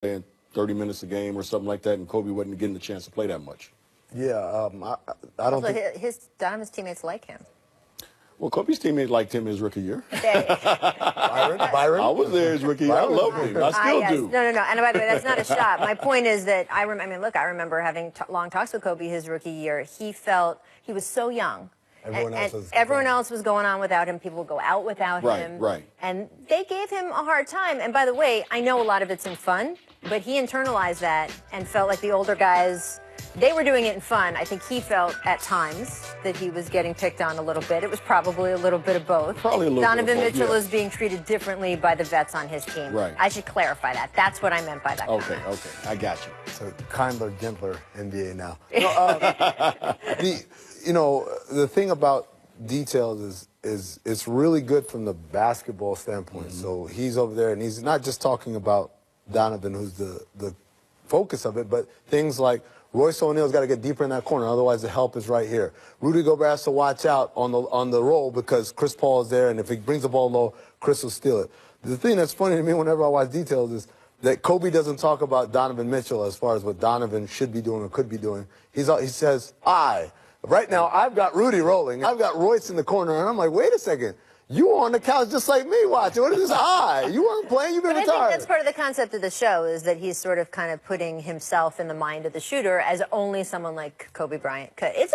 playing 30 minutes a game or something like that, and Kobe wasn't getting the chance to play that much. Yeah, I don't think... Donovan's teammates like him. Well, Kobe's teammates liked him his rookie year. Byron? I was there his rookie year. I loved him. I still do. No. And by the way, that's not a shot. My point is that I remember having long talks with Kobe his rookie year. He felt he was so young. Everyone else was going on without him. People would go out without him. Right. And they gave him a hard time. And by the way, I know a lot of it's in fun, but he internalized that and felt like the older guys, they were doing it in fun. I think he felt at times that he was getting picked on a little bit. It was probably a little bit of both. Probably a little Donovan bit of both, Mitchell yeah. is being treated differently by the vets on his team. Right. I should clarify that. That's what I meant by that Okay, comment. I got you. It's a kinder, gentler NBA now. The thing about details is it's really good from the basketball standpoint. Mm-hmm. So he's over there, and he's not just talking about Donovan, who's the focus of it, but things like Royce O'Neal's got to get deeper in that corner, otherwise the help is right here. Rudy Gobert has to watch out on the roll because Chris Paul is there, and if he brings the ball low, Chris will steal it. The thing that's funny to me whenever I watch details is that Kobe doesn't talk about Donovan Mitchell as far as what Donovan should be doing or could be doing. He says, right now, I've got Rudy rolling. I've got Royce in the corner, and I'm like, wait a second. You were on the couch just like me watching. What is this You weren't playing. You've been retired. I think that's part of the concept of the show is that he's sort of kind of putting himself in the mind of the shooter as only someone like Kobe Bryant could. It's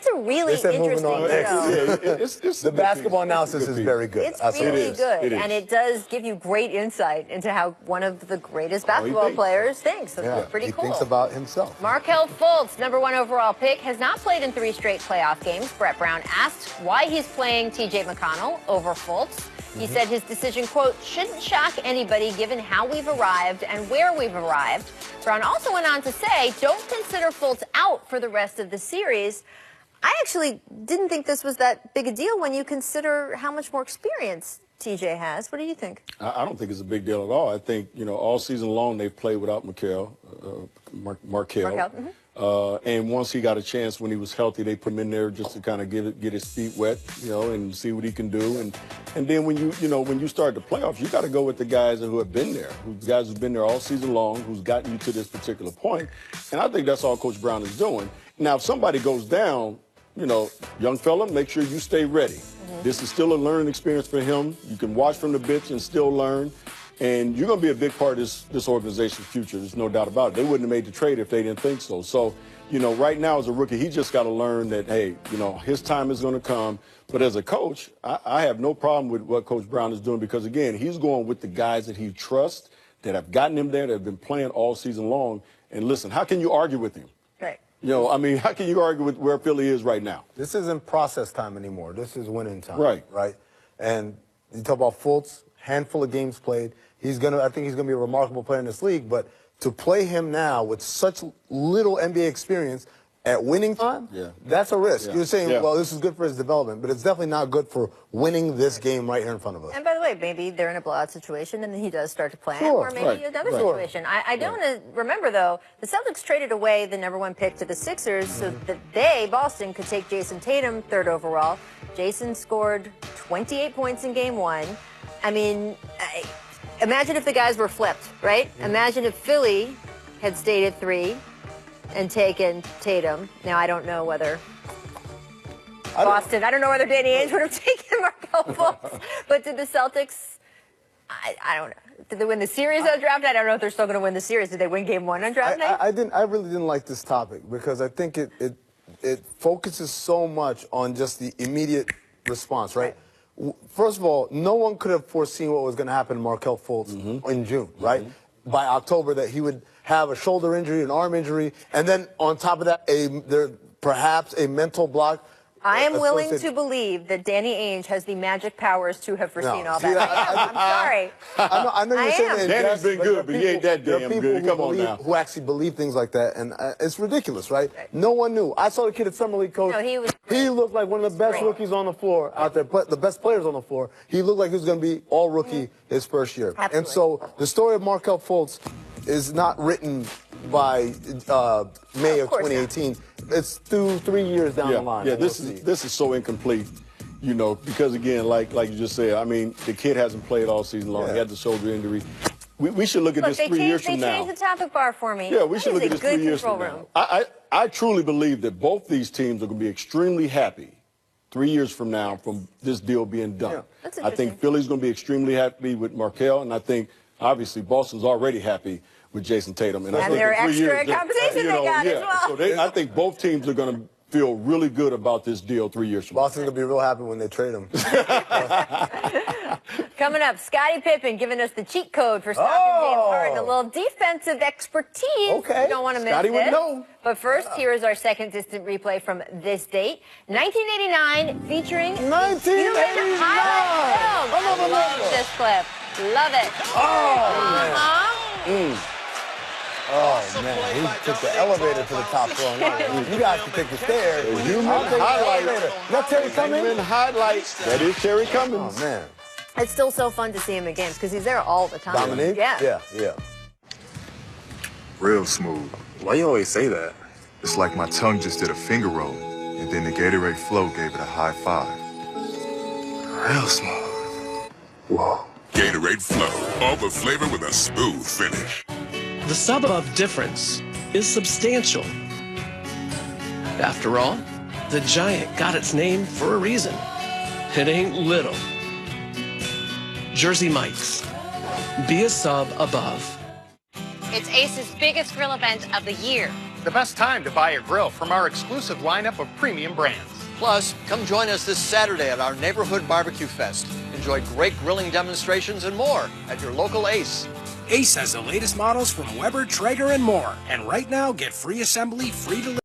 a really interesting show. The basketball analysis is very good. It's really good, and it does give you great insight into how one of the greatest basketball players thinks. So it's pretty cool. He thinks about himself. Markelle Fultz, #1 overall pick, has not played in 3 straight playoff games. Brett Brown asked why he's playing T.J. McConnell over Fultz. He said his decision, quote, shouldn't shock anybody given how we've arrived and where we've arrived. Brown also went on to say, don't consider Fultz out for the rest of the series. I actually didn't think this was that big a deal when you consider how much more experience TJ has. What do you think? I don't think it's a big deal at all. I think, all season long they've played without Markelle. And once he got a chance when he was healthy, they put him in there just to kind of get his feet wet, and see what he can do. And then when you start the playoffs, you got to go with the guys who have been there, guys who've been there all season long, who's gotten you to this particular point. And I think that's all Coach Brown is doing. Now, if somebody goes down, young fella, make sure you stay ready. This is still a learning experience for him. You can watch from the bench and still learn. And you're going to be a big part of this organization's future. There's no doubt about it. They wouldn't have made the trade if they didn't think so. So, right now as a rookie, he just got to learn that, hey, his time is going to come. But as a coach, I have no problem with what Coach Brown is doing because, again, he's going with the guys that he trusts, that have gotten him there, that have been playing all season long. And listen, how can you argue with him? Right. How can you argue with where Philly is right now? This isn't process time anymore. This is winning time. Right. And you talk about Fultz, handful of games played. I think he's going to be a remarkable player in this league, but to play him now with such little NBA experience at winning time, that's a risk. You're saying, well, this is good for his development, but it's definitely not good for winning this game right here in front of us. And by the way, maybe they're in a blowout situation and then he does start to play, or maybe another situation. I don't remember, though, the Celtics traded away the #1 pick to the Sixers so that Boston, could take Jason Tatum, 3rd overall. Jason scored 28 points in Game 1. I mean, imagine if the guys were flipped, right? Imagine if Philly had stayed at 3 and taken Tatum. Now, I don't know whether Boston, I don't know whether Danny Ainge would have taken Markelle Fultz. But did the Celtics, I don't know. Did they win the series undrafted? I don't know if they're still going to win the series. Did they win Game 1 undrafted? I really didn't like this topic because I think it focuses so much on just the immediate response, right? First of all, no one could have foreseen what was going to happen to Markelle Fultz in June, right? By October, that he would have a shoulder injury, an arm injury, and then on top of that, perhaps a mental block. I am willing to believe that Danny Ainge has the magic powers to have foreseen all that. I'm sorry. I know you're saying that. Danny's been good, but he ain't that damn good. Come on now. Who actually believe things like that, and it's ridiculous, right? No one knew. I saw the kid at Summer League coach. No, he looked like one of the best rookies on the floor out there, the best players on the floor. He looked like he was going to be all rookie his first year. Absolutely. And so the story of Markelle Fultz is not written by May of 2018. Not. It's 3 years down the line. This is so incomplete, because again, like you just said, I mean, the kid hasn't played all season long. He had the shoulder injury. We should look at this 3 years from They now. changed the topic bar for me. Yeah, we should look at this 3 years from room. now. I truly believe that both these teams are going to be extremely happy 3 years from now from this deal being done. Yeah. That's I interesting. think Philly's going to be extremely happy with Markelle, and I think, obviously, Boston's already happy with Jason Tatum. I And think their in 3 extra years, compensation they got as well. So I think both teams are going to feel really good about this deal 3 years from now. Boston's gonna be real happy when they trade him. Coming up, Scottie Pippen giving us the cheat code for stopping James Harden. A little defensive expertise. Okay. You don't want to miss Scottie would this. know. But first, here is our second distant replay from this date, 1989, featuring 1989. I love this clip. Love it. Oh, man, he took the elevator to the top floor. You guys can take the stairs. I'll take the elevator. That's Terry Cummings? Highlights. That is Terry Cummings. Oh, man. It's still so fun to see him in games because he's there all the time. Dominique? Yeah. Yeah. Real smooth. Why you always say that? It's like my tongue just did a finger roll, and then the Gatorade flow gave it a high five. Real smooth. Whoa. Gatorade Flow, all the flavor with a smooth finish. The sub of difference is substantial. After all, the Giant got its name for a reason. It ain't little. Jersey Mike's. Be a sub above. It's Ace's biggest grill event of the year. The best time to buy a grill from our exclusive lineup of premium brands. Plus, come join us this Saturday at our Neighborhood Barbecue Fest. Enjoy great grilling demonstrations and more at your local Ace. Ace has the latest models from Weber, Traeger, and more. And right now, get free assembly, free delivery.